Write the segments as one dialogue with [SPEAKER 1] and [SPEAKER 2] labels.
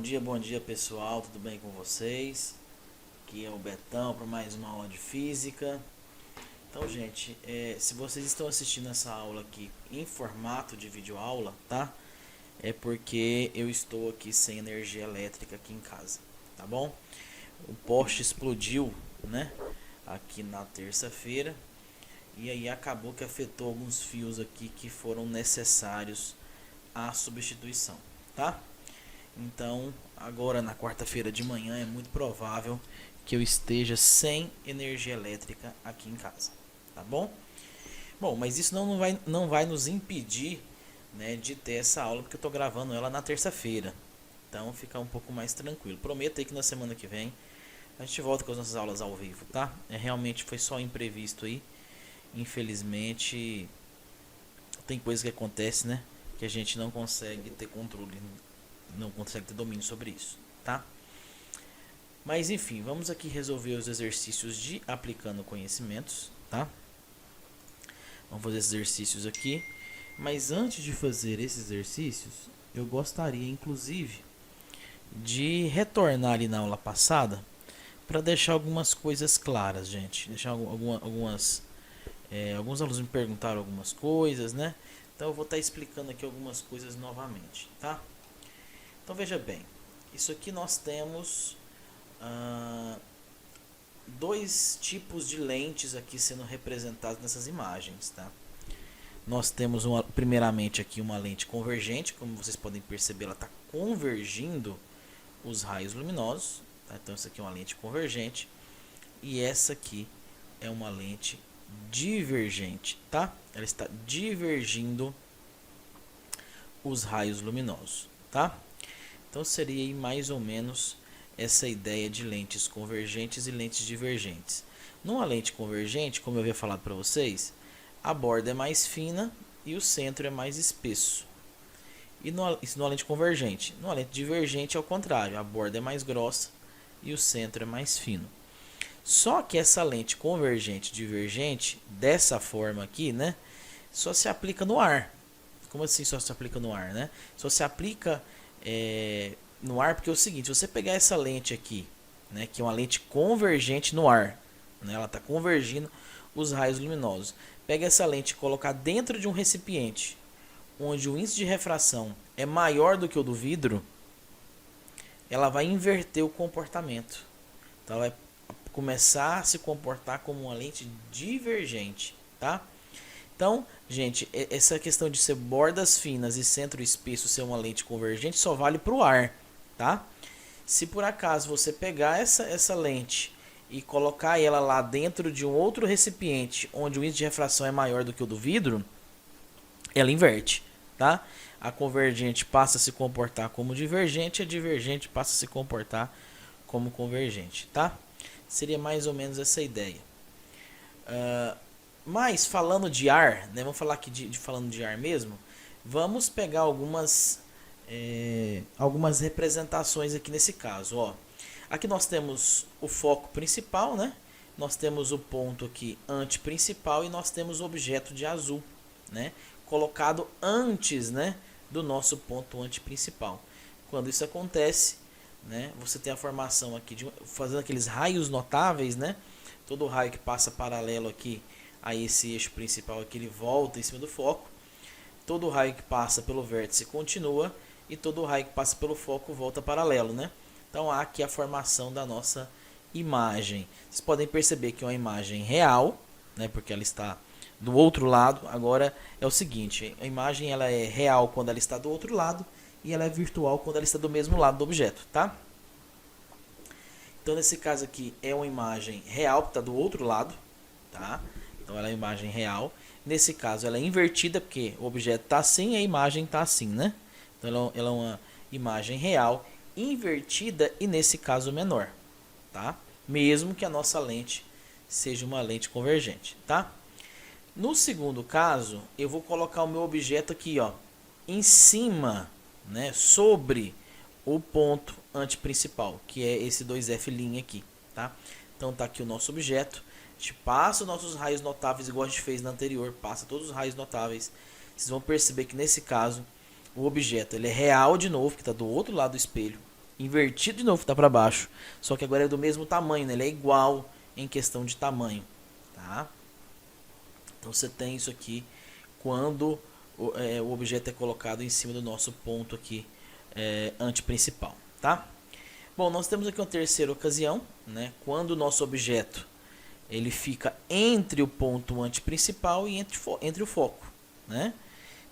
[SPEAKER 1] bom dia pessoal, tudo bem com vocês? Aqui é o Betão para mais uma aula de física. Então, gente, se vocês estão assistindo essa aula aqui em formato de videoaula, tá? É porque eu estou aqui sem energia elétrica aqui em casa, tá bom? O poste explodiu, né? Aqui na terça-feira. E aí acabou que afetou alguns fios aqui que foram necessários à substituição, tá? Então, agora na quarta-feira de manhã é muito provável que eu esteja sem energia elétrica aqui em casa, tá bom? Bom, mas isso não vai nos impedir, né, de ter essa aula, porque eu estou gravando ela na terça-feira. Então, fica um pouco mais tranquilo. Prometo aí que na semana que vem a gente volta com as nossas aulas ao vivo, tá? Realmente foi só imprevisto aí. Infelizmente, tem coisas que acontecem, né, que a gente não consegue ter controle, não consegue ter domínio sobre isso, tá? Mas enfim, vamos aqui resolver os exercícios de aplicando conhecimentos, tá? Vamos fazer esses exercícios aqui. Mas antes de fazer esses exercícios, eu gostaria inclusive de retornar ali na aula passada para deixar algumas coisas claras, gente. Deixar alguns alunos me perguntaram algumas coisas, né? Então eu vou estar explicando aqui algumas coisas novamente, tá? Então veja bem, isso aqui nós temos dois tipos de lentes aqui sendo representados nessas imagens, tá? Nós temos primeiramente aqui uma lente convergente, como vocês podem perceber, ela está convergindo os raios luminosos, tá? Então essa aqui é uma lente convergente e essa aqui é uma lente divergente, tá? Ela está divergindo os raios luminosos, tá? Então seria aí mais ou menos essa ideia de lentes convergentes e lentes divergentes. Numa lente convergente, como eu havia falado para vocês, a borda é mais fina e o centro é mais espesso. Isso numa lente convergente. Numa lente divergente é o contrário, a borda é mais grossa e o centro é mais fino. Só que essa lente convergente divergente, dessa forma aqui, né, só se aplica no ar. Como assim só se aplica no ar, né? Só se aplica no ar porque é o seguinte, se você pegar essa lente aqui, né, que é uma lente convergente no ar, né, ela está convergindo os raios luminosos. Pega essa lente e colocar dentro de um recipiente onde o índice de refração é maior do que o do vidro, ela vai inverter o comportamento. Então ela vai começar a se comportar como uma lente divergente, tá? Então, gente, essa questão de ser bordas finas e centro espesso ser uma lente convergente só vale para o ar, tá? Se por acaso você pegar essa lente e colocar ela lá dentro de um outro recipiente onde o índice de refração é maior do que o do vidro, ela inverte, tá? A convergente passa a se comportar como divergente, a divergente passa a se comportar como convergente, tá? Seria mais ou menos essa ideia. Mas falando de ar, né, vamos falar aqui falando de ar mesmo, vamos pegar algumas representações aqui nesse caso. Ó. Aqui nós temos o foco principal, né? Nós temos o ponto aqui antiprincipal e nós temos o objeto de azul, né, colocado antes, né, do nosso ponto antiprincipal. Quando isso acontece, né, você tem a formação aqui fazendo aqueles raios notáveis, né? Todo raio que passa paralelo aqui a esse eixo principal aqui, ele volta em cima do foco. Todo raio que passa pelo vértice continua e todo raio que passa pelo foco volta paralelo, né? Então há aqui a formação da nossa imagem. Vocês podem perceber que é uma imagem real, né? Porque ela está do outro lado. Agora é o seguinte, a imagem ela é real quando ela está do outro lado e ela é virtual quando ela está do mesmo lado do objeto, tá? Então nesse caso aqui é uma imagem real que está do outro lado, tá? Então ela é uma imagem real. Nesse caso ela é invertida porque o objeto está assim e a imagem está assim, né? Então ela é uma imagem real invertida e nesse caso menor, tá? Mesmo que a nossa lente seja uma lente convergente, tá? No segundo caso, eu vou colocar o meu objeto aqui, ó, em cima, né, sobre o ponto antiprincipal, que é esse 2F' aqui, tá? Então tá aqui o nosso objeto. A gente passa os nossos raios notáveis igual a gente fez na anterior, passa todos os raios notáveis. Vocês vão perceber que nesse caso o objeto ele é real de novo, que está do outro lado do espelho, invertido de novo, tá para baixo. Só que agora é do mesmo tamanho, né? Ele é igual em questão de tamanho, tá? Então você tem isso aqui quando o objeto é colocado em cima do nosso ponto aqui antiprincipal, tá? Bom, nós temos aqui uma terceira ocasião, né? Quando o nosso objeto ele fica entre o ponto antiprincipal e entre o foco, né?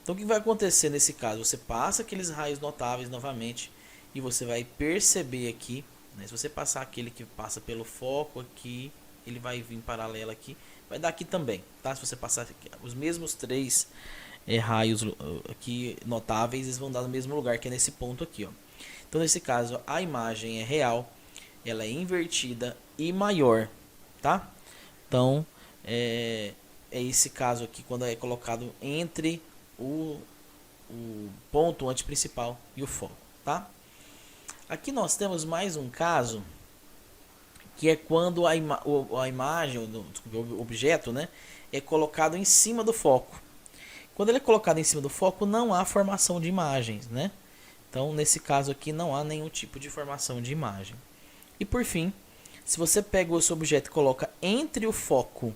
[SPEAKER 1] Então o que vai acontecer nesse caso? Você passa aqueles raios notáveis novamente e você vai perceber aqui, né? Se você passar aquele que passa pelo foco aqui, ele vai vir paralelo aqui, vai dar aqui também, tá? Se você passar os mesmos três raios aqui notáveis, eles vão dar no mesmo lugar, que é nesse ponto aqui, ó. Então nesse caso a imagem é real, ela é invertida e maior, tá? Então é esse caso aqui quando é colocado entre o ponto antiprincipal e o foco, tá? Aqui nós temos mais um caso que é quando a imagem, o objeto, né, é colocado em cima do foco. Quando ele é colocado em cima do foco, não há formação de imagens, né? Então, nesse caso aqui, não há nenhum tipo de formação de imagem. E por fim, se você pega o seu objeto e coloca entre o foco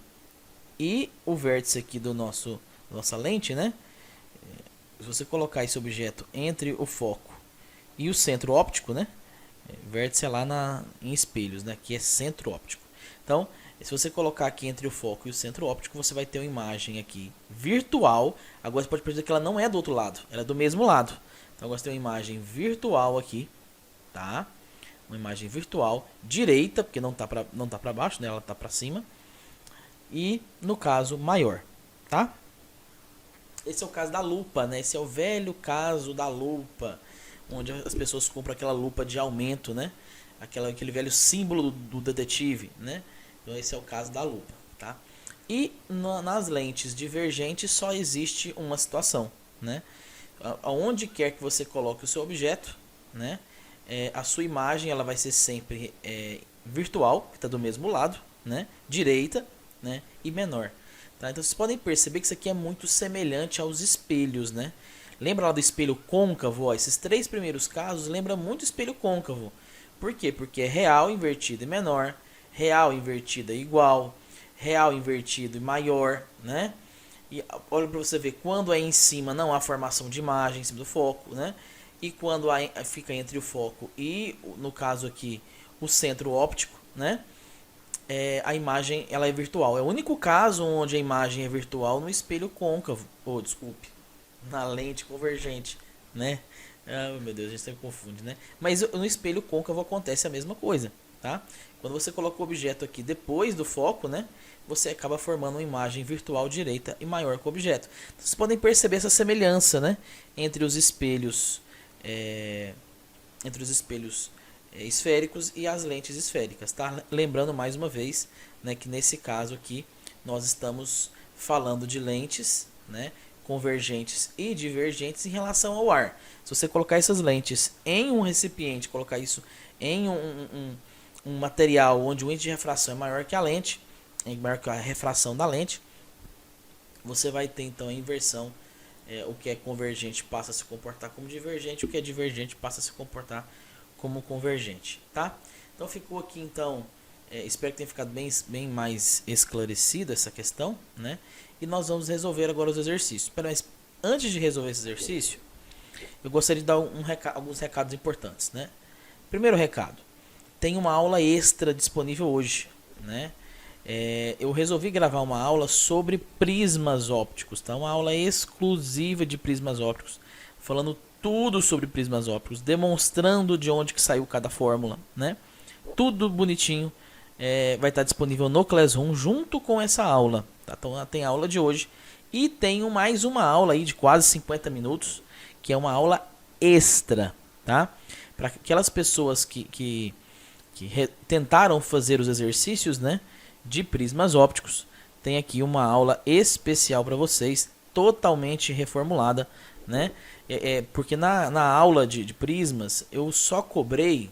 [SPEAKER 1] e o vértice aqui do nossa lente, né? Se você colocar esse objeto entre o foco e o centro óptico, né? Vértice é lá em espelhos, né? Aqui é centro óptico. Então, se você colocar aqui entre o foco e o centro óptico, você vai ter uma imagem aqui virtual. Agora você pode perceber que ela não é do outro lado, ela é do mesmo lado. Então agora você tem uma imagem virtual aqui, tá? Uma imagem virtual direita, porque não tá para baixo, né? Ela tá para cima. E no caso maior, tá? Esse é o caso da lupa, né? Esse é o velho caso da lupa, onde as pessoas compram aquela lupa de aumento, né? Aquele velho símbolo do detetive, né? Então esse é o caso da lupa, tá? E nas lentes divergentes só existe uma situação, né? Aonde quer que você coloque o seu objeto, né? A sua imagem ela vai ser sempre virtual, que está do mesmo lado, né? Direita, né? E menor. Tá? Então vocês podem perceber que isso aqui é muito semelhante aos espelhos, né? Lembra lá do espelho côncavo? Ó, esses três primeiros casos lembram muito o espelho côncavo. Por quê? Porque é real, invertido e menor, real, invertida e igual, real, invertido e maior, né? E olha para você ver, quando é em cima não há formação de imagem em cima do foco, né? E quando fica entre o foco e, no caso aqui, o centro óptico, né? A imagem ela é virtual. É o único caso onde a imagem é virtual no espelho côncavo, desculpe, na lente convergente, né? Meu Deus, a gente sempre confunde, né? Mas no espelho côncavo acontece a mesma coisa, tá? Quando você coloca o objeto aqui depois do foco, né? Você acaba formando uma imagem virtual direita e maior que o objeto. Então, vocês podem perceber essa semelhança, né? Entre os espelhos, esféricos e as lentes esféricas, tá? Lembrando mais uma vez, né, que nesse caso aqui nós estamos falando de lentes, né, convergentes e divergentes em relação ao ar. Se você colocar essas lentes em um recipiente, colocar isso em um material onde o índice de refração é maior que a lente, é maior que a refração da lente, você vai ter então a inversão. O que é convergente passa a se comportar como divergente, o que é divergente passa a se comportar como convergente, tá? Então ficou aqui então, espero que tenha ficado bem mais esclarecida essa questão, né? E nós vamos resolver agora os exercícios. Mas antes de resolver esse exercício, eu gostaria de dar alguns recados importantes, né? Primeiro recado, tem uma aula extra disponível hoje, né? Eu resolvi gravar uma aula sobre prismas ópticos, tá? Uma aula exclusiva de prismas ópticos, falando tudo sobre prismas ópticos, demonstrando de onde que saiu cada fórmula, né? Tudo bonitinho, vai estar disponível no Classroom junto com essa aula, tá? Então tem a aula de hoje e tem mais uma aula aí de quase 50 minutos, que é uma aula extra, tá? Para aquelas pessoas que tentaram fazer os exercícios, né, de prismas ópticos, tem aqui uma aula especial para vocês, totalmente reformulada, né? Porque na aula de prismas eu só cobrei,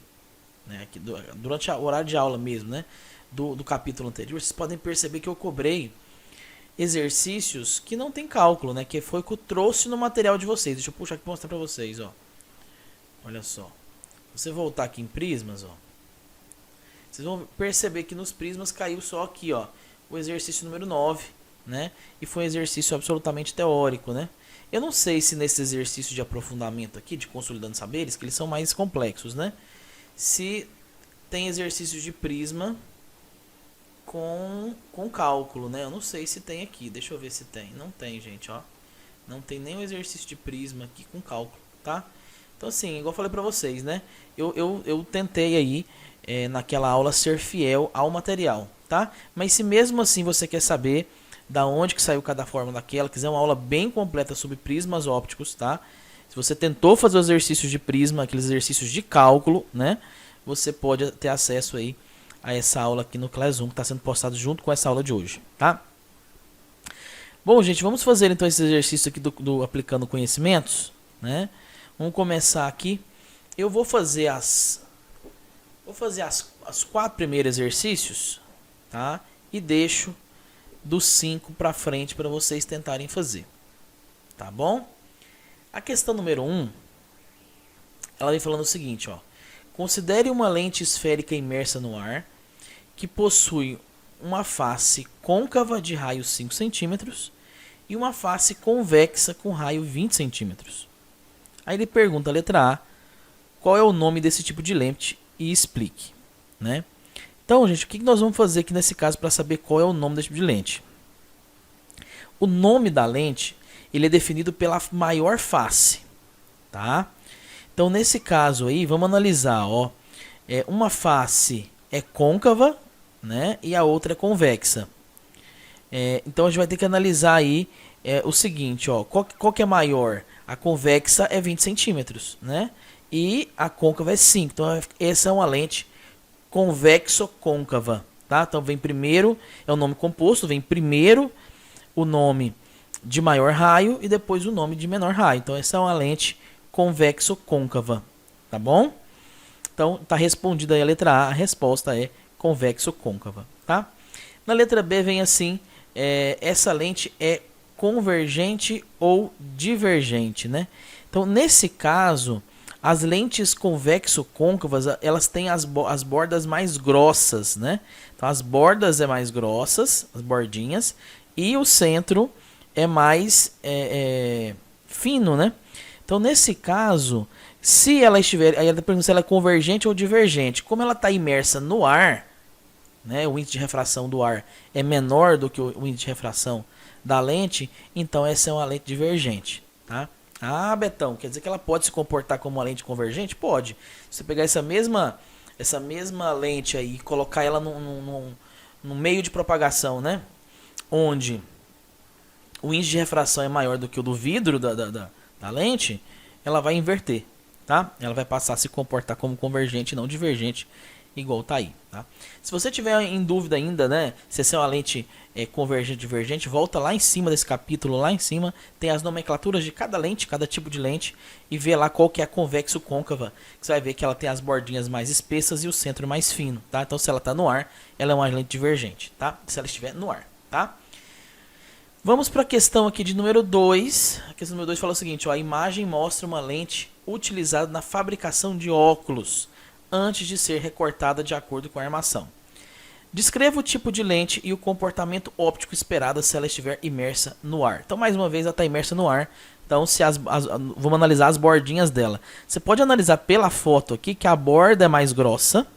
[SPEAKER 1] né, aqui, durante o horário de aula mesmo, né, do capítulo anterior, vocês podem perceber que eu cobrei exercícios que não tem cálculo, né, que foi o que eu trouxe no material de vocês. Deixa eu puxar aqui e mostrar para vocês, ó. Olha só. Se você voltar aqui em prismas, ó, vocês vão perceber que nos prismas caiu só aqui, ó, o exercício número 9, né? E foi um exercício absolutamente teórico, né? Eu não sei se nesse exercício de aprofundamento aqui, de consolidando saberes, que eles são mais complexos, né? Se tem exercícios de prisma com cálculo, né? Eu não sei se tem aqui. Deixa eu ver se tem. Não tem, gente, ó. Não tem nenhum exercício de prisma aqui com cálculo, tá? Então, assim, igual eu falei pra vocês, né? Eu tentei aí, naquela aula, ser fiel ao material, tá? Mas se mesmo assim você quer saber da onde que saiu cada forma daquela, quiser uma aula bem completa sobre prismas ópticos, tá? Se você tentou fazer os exercícios de prisma, aqueles exercícios de cálculo, né? Você pode ter acesso aí a essa aula aqui no Classroom, que está sendo postado junto com essa aula de hoje, tá? Bom, gente, vamos fazer então esse exercício aqui do aplicando conhecimentos, né? Vamos começar aqui. Eu vou fazer as 4 primeiros exercícios, tá? E deixo dos 5 para frente para vocês tentarem fazer, tá bom? A questão número 1, ela vem falando o seguinte, ó. Considere uma lente esférica imersa no ar que possui uma face côncava de raio 5 cm e uma face convexa com raio 20 cm. Aí ele pergunta, a letra A, qual é o nome desse tipo de lente e explique, né? Então, gente, o que nós vamos fazer aqui nesse caso para saber qual é o nome desse tipo de lente? O nome da lente, ele é definido pela maior face, tá? Então, nesse caso aí, vamos analisar, ó. Uma face é côncava, né? E a outra é convexa. Então, a gente vai ter que analisar aí o seguinte, ó. Qual que é maior? A convexa é 20 centímetros, né? E a côncava é 5. Então, essa é uma lente convexo-côncava, tá? Então, vem primeiro, é o nome composto, vem primeiro o nome de maior raio e depois o nome de menor raio. Então, essa é uma lente convexo-côncava, tá bom? Então, tá respondida aí a letra A, a resposta é convexo-côncava, tá? Na letra B vem assim, essa lente é convergente ou divergente, né? Então, nesse caso, as lentes convexo-côncavas, elas têm as bordas mais grossas, né? Então, as bordas é mais grossas, as bordinhas, e o centro é mais fino, né? Então, nesse caso, se ela estiver, aí ela pergunta se ela é convergente ou divergente. Como ela está imersa no ar, né? O índice de refração do ar é menor do que o índice de refração da lente, então essa é uma lente divergente, tá? Ah, Betão, quer dizer que ela pode se comportar como uma lente convergente? Pode. Se você pegar essa mesma lente aí e colocar ela no meio de propagação, né? Onde o índice de refração é maior do que o do vidro da lente, ela vai inverter, tá? Ela vai passar a se comportar como convergente e não divergente, igual tá aí, tá? Se você tiver em dúvida ainda, né, se essa é uma lente convergente divergente, volta lá em cima desse capítulo, lá em cima tem as nomenclaturas de cada lente, cada tipo de lente, e vê lá qual que é a convexo côncava, que você vai ver que ela tem as bordinhas mais espessas e o centro mais fino, tá? Então, se ela está no ar, ela é uma lente divergente, tá? Se ela estiver no ar, tá? Vamos para a questão aqui de número 2. A questão número 2 fala o seguinte, ó, a imagem mostra uma lente utilizada na fabricação de óculos antes de ser recortada de acordo com a armação. Descreva o tipo de lente e o comportamento óptico esperado se ela estiver imersa no ar. Então, mais uma vez, ela está imersa no ar. Então, vamos analisar as bordinhas dela. Você pode analisar pela foto aqui que a borda é mais grossa,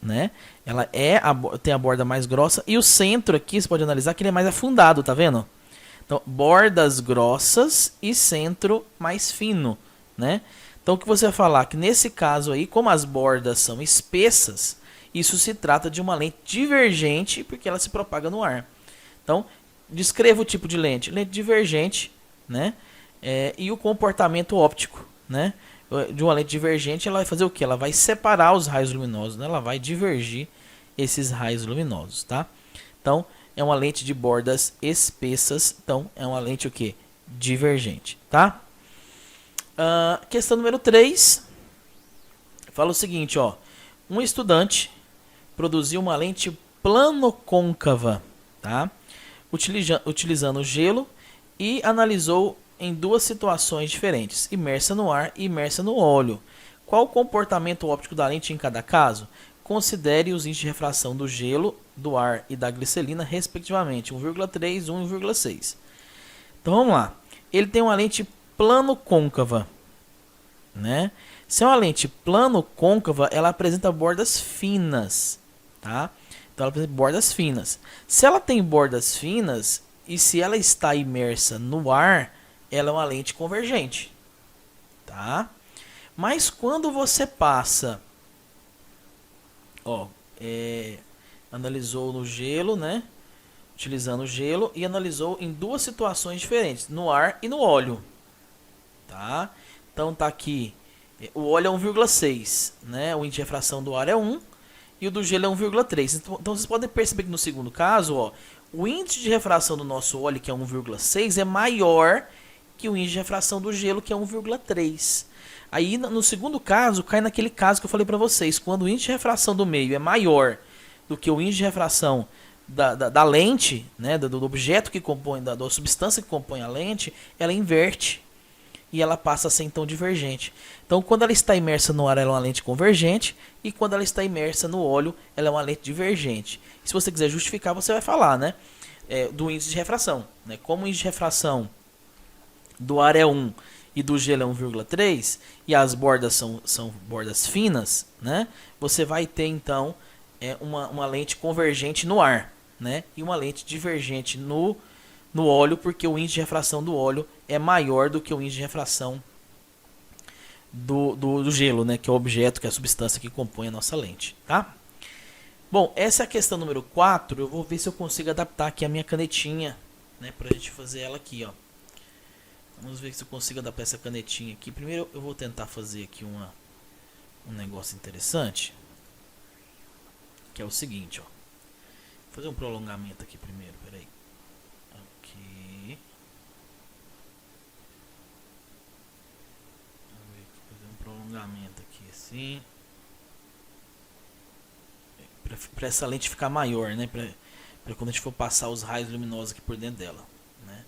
[SPEAKER 1] né? Ela tem a borda mais grossa e o centro aqui, você pode analisar que ele é mais afundado, tá vendo? Então, bordas grossas e centro mais fino, né? Então, o que você vai falar? Que nesse caso aí, como as bordas são espessas, isso se trata de uma lente divergente, porque ela se propaga no ar. Então, descreva o tipo de lente. Lente divergente, né? E o comportamento óptico, né? De uma lente divergente, ela vai fazer o quê? Ela vai separar os raios luminosos, né? Ela vai divergir esses raios luminosos, tá? Então, é uma lente de bordas espessas. Então, é uma lente o quê? Divergente, tá? Questão número 3. Fala o seguinte, ó. Um estudante produziu uma lente plano-côncava, tá? Utilizando gelo e analisou em duas situações diferentes, imersa no ar e imersa no óleo. Qual o comportamento óptico da lente em cada caso? Considere os índices de refração do gelo, do ar e da glicerina, respectivamente, 1,3, 1 e 1,6. Então vamos lá. Ele tem uma lente plano-côncava, né? Se é uma lente plano-côncava, ela apresenta bordas finas, tá? Então ela apresenta bordas finas. Se ela tem bordas finas e se ela está imersa no ar, ela é uma lente convergente, tá? Mas quando você passa, analisou no gelo, né? Utilizando o gelo e analisou em duas situações diferentes, no ar e no óleo, tá? Então tá aqui, o óleo é 1,6, né? O índice de refração do ar é 1 e o do gelo é 1,3. Então vocês podem perceber que no segundo caso, ó, o índice de refração do nosso óleo, que é 1,6, é maior que o índice de refração do gelo, que é 1,3. Aí no segundo caso, cai naquele caso que eu falei para vocês, quando o índice de refração do meio é maior do que o índice de refração da lente, né, do objeto que compõe, da substância que compõe a lente, ela inverte e ela passa a ser então divergente. Então quando ela está imersa no ar, ela é uma lente convergente, e quando ela está imersa no óleo, ela é uma lente divergente. E se você quiser justificar, você vai falar, né, do índice de refração, né? Como o índice de refração do ar é 1 e do gelo é 1,3 e as bordas são bordas finas, né? Você vai ter então uma lente convergente no ar, né? E uma lente divergente no óleo, porque o índice de refração do óleo é maior do que o índice de refração do gelo, né? Que é o objeto, que é a substância que compõe a nossa lente, tá? Bom, essa é a questão número 4. Eu vou ver se eu consigo adaptar aqui a minha canetinha, né? Pra gente fazer ela aqui, ó. Vamos ver se eu consigo adaptar essa canetinha aqui. Primeiro eu vou tentar fazer aqui um negócio interessante, que é o seguinte, ó. Vou fazer um prolongamento aqui primeiro, peraí. Aqui. Vou fazer um prolongamento aqui assim. Para essa lente ficar maior, né? Para quando a gente for passar os raios luminosos aqui por dentro dela, né?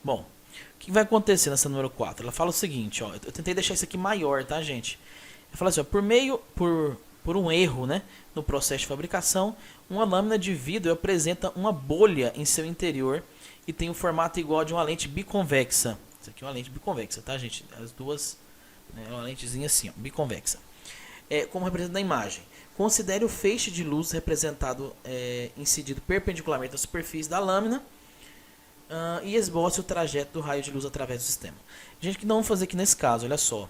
[SPEAKER 1] Bom, o que vai acontecer nessa número 4? Ela fala o seguinte, ó. Eu tentei deixar isso aqui maior, tá, gente? Ela fala assim, ó, por um erro, né, no processo de fabricação, uma lâmina de vidro apresenta uma bolha em seu interior e tem um formato igual de uma lente biconvexa. Isso aqui é uma lente biconvexa, tá, gente? As duas, né, uma lentezinha assim, ó, biconvexa. Como representa na imagem. Considere o feixe de luz representado, incidido perpendicularmente à superfície da lâmina, e esboce o trajeto do raio de luz através do sistema. Gente, o que nós vamos fazer aqui nesse caso? Olha só.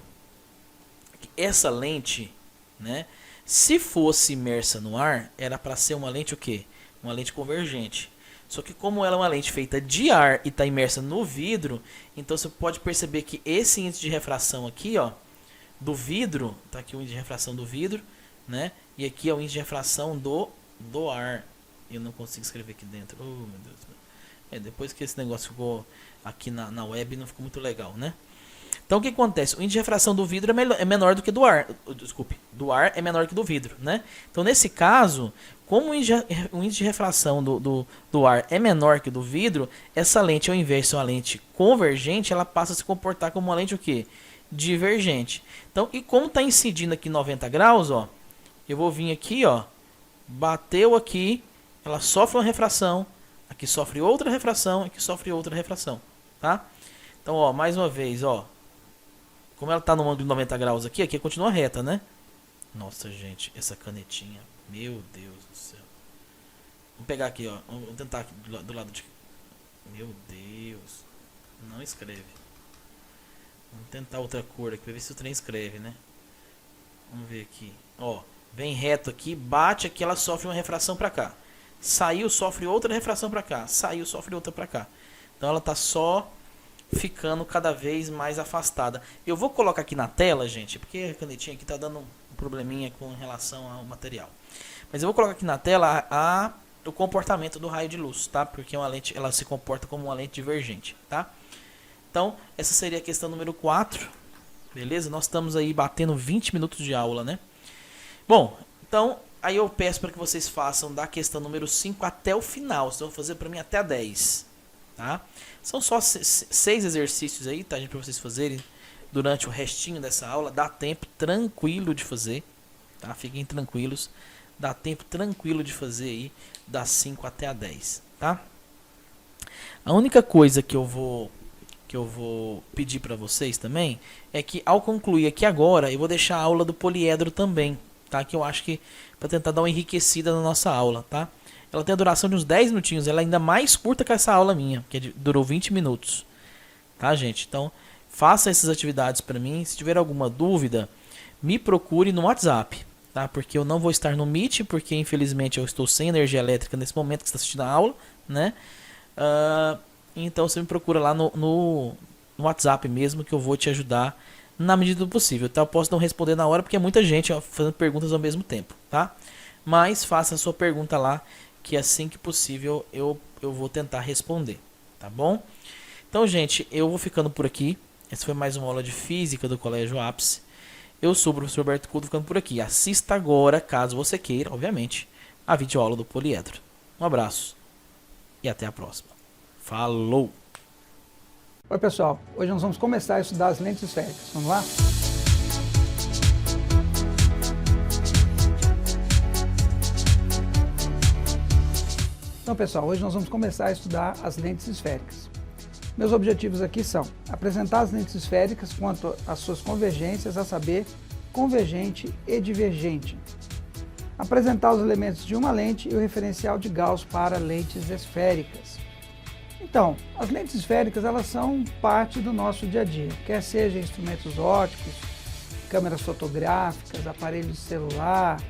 [SPEAKER 1] Essa lente, né, se fosse imersa no ar, era para ser uma lente o quê? Uma lente convergente. Só que como ela é uma lente feita de ar e está imersa no vidro, então você pode perceber que esse índice de refração aqui, ó, do vidro, tá aqui o índice de refração do vidro, né? E aqui é o índice de refração do ar. Eu não consigo escrever aqui dentro. Oh, meu Deus. Depois que esse negócio ficou aqui na web, não ficou muito legal, né? Então o que acontece? O índice de refração do vidro é menor do que do ar. Desculpe, do ar é menor que do vidro, né? Então nesse caso, como o índice de refração do ar é menor que do vidro, essa lente, ao invés de ser uma lente convergente, ela passa a se comportar como uma lente o quê? Divergente. Então, e como está incidindo aqui 90 graus, ó, eu vou vir aqui, ó, bateu aqui, ela sofre uma refração, aqui sofre outra refração, aqui sofre outra refração, tá? Então, ó, mais uma vez, ó, como ela está no ângulo de 90 graus aqui continua reta, né? Nossa, gente, essa canetinha, meu Deus do céu. Vamos pegar aqui, ó, vamos tentar aqui do lado de... Meu Deus, não escreve. Vamos tentar outra cor aqui para ver se o trem escreve, né? Vamos ver aqui. Ó, vem reto aqui, bate aqui, ela sofre uma refração para cá. Saiu, sofre outra refração para cá. Saiu, sofre outra para cá. Então ela tá só ficando cada vez mais afastada. Eu vou colocar aqui na tela, gente, porque a canetinha aqui tá dando um probleminha com relação ao material. Mas eu vou colocar aqui na tela o comportamento do raio de luz, tá? Porque uma lente, ela se comporta como uma lente divergente, tá? Então, essa seria a questão número 4. Beleza? Nós estamos aí batendo 20 minutos de aula, né? Bom, então, aí eu peço para que vocês façam da questão número 5 até o final. Vocês vão fazer para mim até a 10. Tá? São só 6 exercícios aí, tá, gente, para vocês fazerem durante o restinho dessa aula, dá tempo tranquilo de fazer, tá? Fiquem tranquilos, dá tempo tranquilo de fazer aí das 5 até a 10, tá? A única coisa que eu vou pedir para vocês também é que ao concluir aqui agora, eu vou deixar a aula do poliedro também, tá? Que eu acho que para tentar dar uma enriquecida na nossa aula, tá? Ela tem a duração de uns 10 minutinhos, ela é ainda mais curta que essa aula minha, que durou 20 minutos, tá, gente? Então, faça essas atividades para mim. Se tiver alguma dúvida, me procure no WhatsApp, tá? Porque eu não vou estar no Meet, porque infelizmente eu estou sem energia elétrica nesse momento que você está assistindo a aula, né? Então você me procura lá no WhatsApp mesmo, que eu vou te ajudar na medida do possível, tá? Eu posso não responder na hora porque é muita gente fazendo perguntas ao mesmo tempo, tá? Mas faça a sua pergunta lá, que assim que possível eu vou tentar responder, tá bom? Então, gente, eu vou ficando por aqui. Essa foi mais uma aula de Física do Colégio Ápice. Eu sou o professor Roberto Couto, ficando por aqui. Assista agora, caso você queira, obviamente, a videoaula do poliedro. Um abraço e até a próxima. Falou!
[SPEAKER 2] Oi, pessoal. Hoje nós vamos começar a estudar as lentes esféricas. Vamos lá? Então, pessoal, hoje nós vamos começar a estudar as lentes esféricas. Meus objetivos aqui são apresentar as lentes esféricas quanto às suas convergências, a saber, convergente e divergente. Apresentar os elementos de uma lente e o referencial de Gauss para lentes esféricas. Então, as lentes esféricas, elas são parte do nosso dia a dia, quer seja instrumentos ópticos, câmeras fotográficas, aparelhos de celular,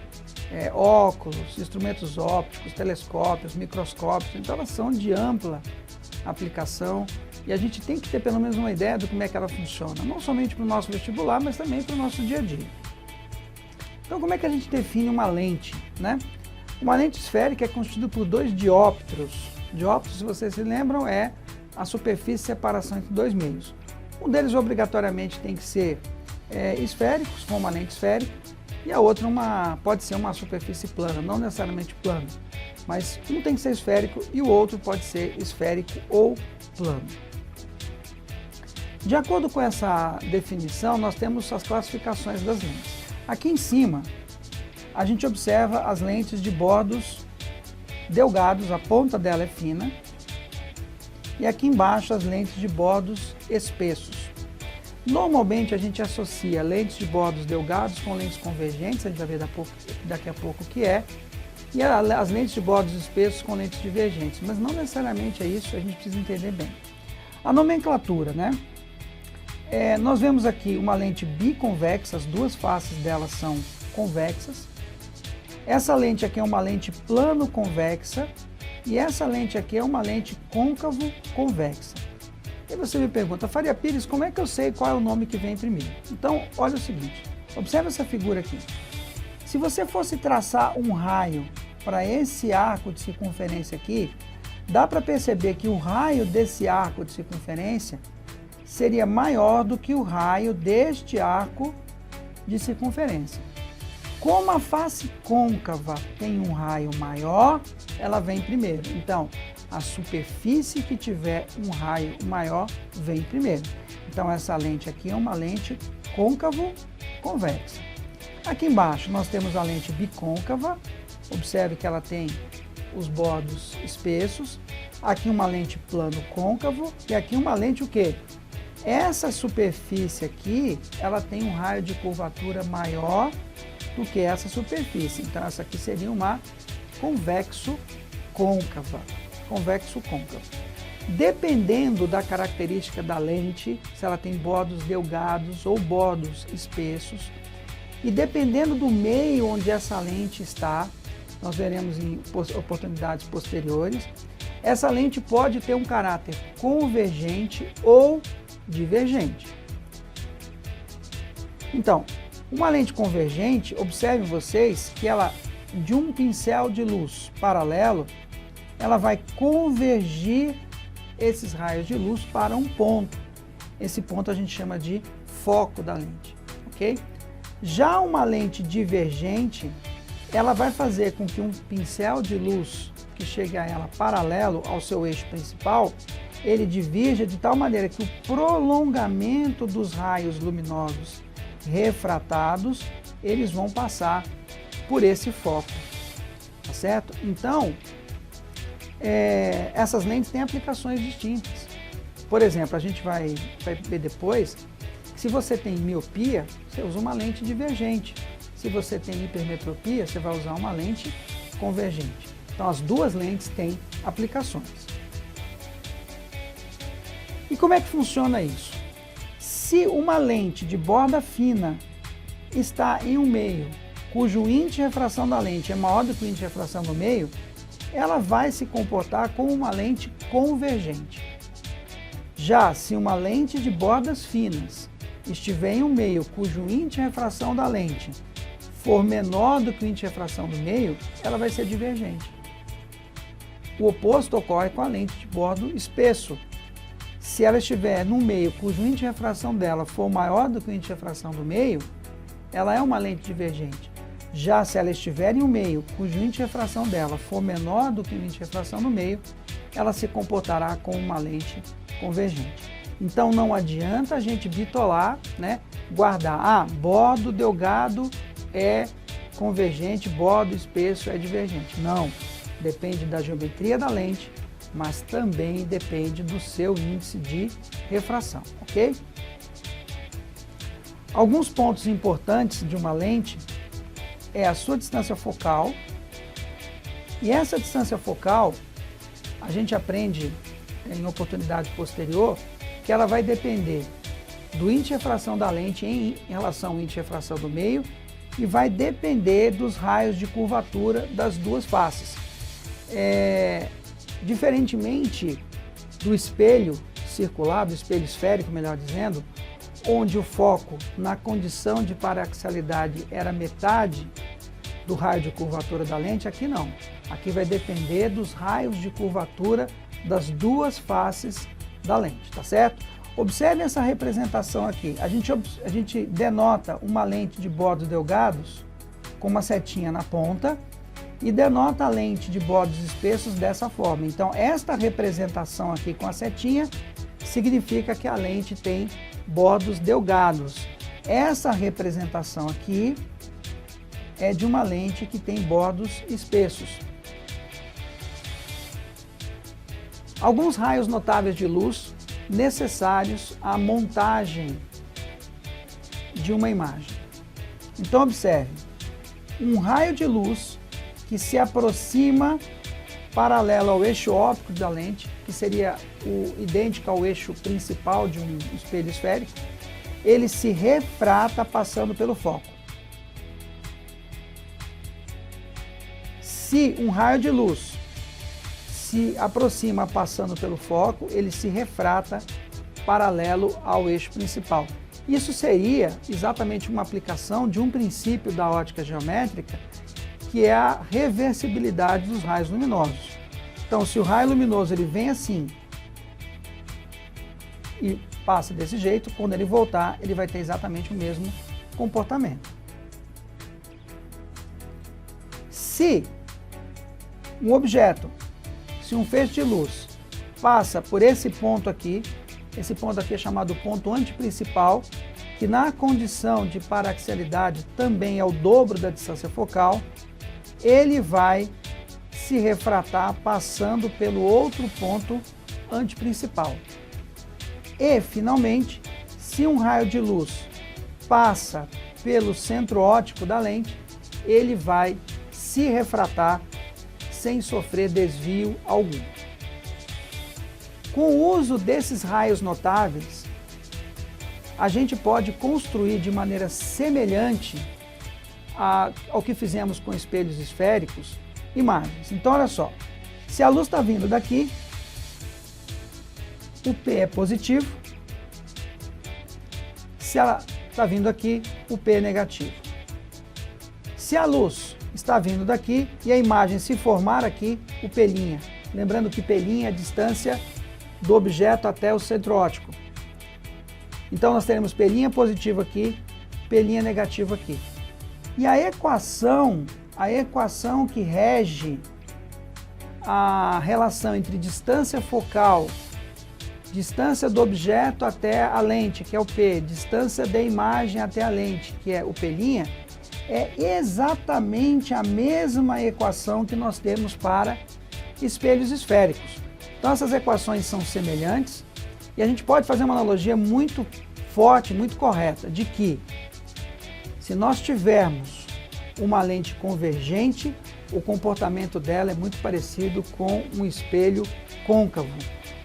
[SPEAKER 2] óculos, instrumentos ópticos, telescópios, microscópios. Então elas são de ampla aplicação e a gente tem que ter pelo menos uma ideia de como é que ela funciona, não somente para o nosso vestibular, mas também para o nosso dia a dia. Então, como é que a gente define uma lente, né? Uma lente esférica é constituída por dois dióptros. Dióptros, se vocês se lembram, é a superfície de separação entre dois meios. Um deles obrigatoriamente tem que ser esférico, como uma lente esférica, e a outra pode ser uma superfície plana, não necessariamente plana, mas um tem que ser esférico e o outro pode ser esférico ou plano. De acordo com essa definição, nós temos as classificações das lentes. Aqui em cima, a gente observa as lentes de bordos delgados, a ponta dela é fina, e aqui embaixo as lentes de bordos espessos. Normalmente a gente associa lentes de bordos delgados com lentes convergentes, a gente vai ver daqui a pouco o que é, e as lentes de bordos espessos com lentes divergentes, mas não necessariamente é isso, a gente precisa entender bem. A nomenclatura, né? Nós vemos aqui uma lente biconvexa, as duas faces dela são convexas. Essa lente aqui é uma lente plano-convexa e essa lente aqui é uma lente côncavo-convexa. E você me pergunta, Faria Pires, como é que eu sei qual é o nome que vem primeiro? Então, olha o seguinte, observa essa figura aqui. Se você fosse traçar um raio para esse arco de circunferência aqui, dá para perceber que o raio desse arco de circunferência seria maior do que o raio deste arco de circunferência. Como a face côncava tem um raio maior, ela vem primeiro. Então, a superfície que tiver um raio maior vem primeiro. Então, essa lente aqui é uma lente côncavo-convexa. Aqui embaixo nós temos a lente bicôncava. Observe que ela tem os bordos espessos. Aqui uma lente plano-côncavo e aqui uma lente o quê? Essa superfície aqui, ela tem um raio de curvatura maior do que essa superfície. Então, essa aqui seria uma convexo-côncava. Convexo-côncava. Dependendo da característica da lente, se ela tem bordos delgados ou bordos espessos, e dependendo do meio onde essa lente está, nós veremos em oportunidades posteriores, essa lente pode ter um caráter convergente ou divergente. Então, uma lente convergente, observem vocês que ela, de um pincel de luz paralelo, ela vai convergir esses raios de luz para um ponto. Esse ponto a gente chama de foco da lente, ok? Já uma lente divergente, ela vai fazer com que um pincel de luz que chegue a ela paralelo ao seu eixo principal, ele diverja de tal maneira que o prolongamento dos raios luminosos refratados, eles vão passar por esse foco, tá certo? Então, essas lentes têm aplicações distintas. Por exemplo, a gente vai ver depois que se você tem miopia, você usa uma lente divergente. Se você tem hipermetropia, você vai usar uma lente convergente. Então, as duas lentes têm aplicações. E como é que funciona isso? Se uma lente de borda fina está em um meio cujo índice de refração da lente é maior do que o índice de refração do meio, ela vai se comportar como uma lente convergente. Já se uma lente de bordas finas estiver em um meio cujo índice de refração da lente for menor do que o índice de refração do meio, ela vai ser divergente. O oposto ocorre com a lente de bordo espesso. Se ela estiver num meio cujo índice de refração dela for maior do que o índice de refração do meio, ela é uma lente divergente. Já se ela estiver em um meio cujo índice de refração dela for menor do que o índice de refração do meio, ela se comportará como uma lente convergente. Então não adianta a gente bitolar, né? Guardar, bordo delgado é convergente, bordo espesso é divergente. Não, depende da geometria da lente, mas também depende do seu índice de refração, ok? Alguns pontos importantes de uma lente é a sua distância focal, e essa distância focal a gente aprende em oportunidade posterior que ela vai depender do índice de refração da lente em relação ao índice de refração do meio e vai depender dos raios de curvatura das duas faces. Diferentemente do espelho circular, do espelho esférico, melhor dizendo, onde o foco na condição de paraxialidade era metade do raio de curvatura da lente, aqui não. Aqui vai depender dos raios de curvatura das duas faces da lente, tá certo? Observe essa representação aqui. A gente denota uma lente de bordos delgados com uma setinha na ponta e denota a lente de bordos espessos dessa forma. Então, esta representação aqui com a setinha significa que a lente tem bordos delgados. Essa representação aqui é de uma lente que tem bordos espessos. Alguns raios notáveis de luz necessários à montagem de uma imagem. Então observe, um raio de luz que se aproxima paralelo ao eixo óptico da lente, que seria idêntico ao eixo principal de um espelho esférico, ele se refrata passando pelo foco. Se um raio de luz se aproxima passando pelo foco, ele se refrata paralelo ao eixo principal. Isso seria exatamente uma aplicação de um princípio da ótica geométrica, que é a reversibilidade dos raios luminosos. Então, se o raio luminoso ele vem assim e passa desse jeito, quando ele voltar, ele vai ter exatamente o mesmo comportamento. Se um objeto, se um feixe de luz passa por esse ponto aqui é chamado ponto antiprincipal, que na condição de paraxialidade também é o dobro da distância focal, ele vai se refratar passando pelo outro ponto antiprincipal. E, finalmente, se um raio de luz passa pelo centro óptico da lente, ele vai se refratar sem sofrer desvio algum. Com o uso desses raios notáveis, a gente pode construir de maneira semelhante ao que fizemos com espelhos esféricos, imagens. Então, olha só, se a luz está vindo daqui, o P é positivo. Se ela está vindo aqui, o P é negativo. Se a luz está vindo daqui e a imagem se formar aqui, o P'. Lembrando que P' é a distância do objeto até o centro óptico. Então nós teremos P' positivo aqui, P' negativo aqui. E a equação que rege a relação entre distância focal distância do objeto até a lente, que é o P, distância da imagem até a lente, que é o P', é exatamente a mesma equação que nós temos para espelhos esféricos. Então essas equações são semelhantes e a gente pode fazer uma analogia muito forte, muito correta, de que se nós tivermos uma lente convergente, o comportamento dela é muito parecido com um espelho côncavo.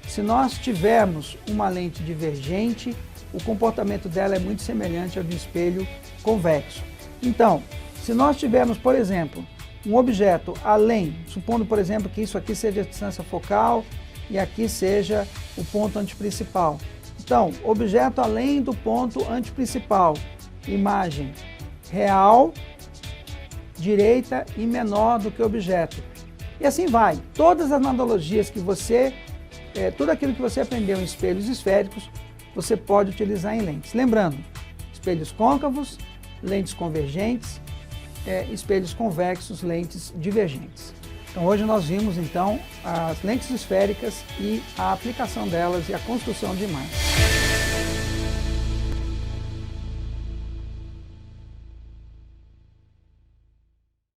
[SPEAKER 2] Se nós tivermos uma lente divergente, o comportamento dela é muito semelhante ao de um espelho convexo. Então, se nós tivermos, por exemplo, um objeto além, supondo, por exemplo, que isso aqui seja a distância focal e aqui seja o ponto antiprincipal. Então, objeto além do ponto antiprincipal, imagem real, direita e menor do que o objeto. E assim vai. Todas as analogias que você, tudo aquilo que você aprendeu em espelhos esféricos, você pode utilizar em lentes. Lembrando, espelhos côncavos, lentes convergentes, espelhos convexos, lentes divergentes. Então hoje nós vimos então as lentes esféricas e a aplicação delas e a construção de imagens.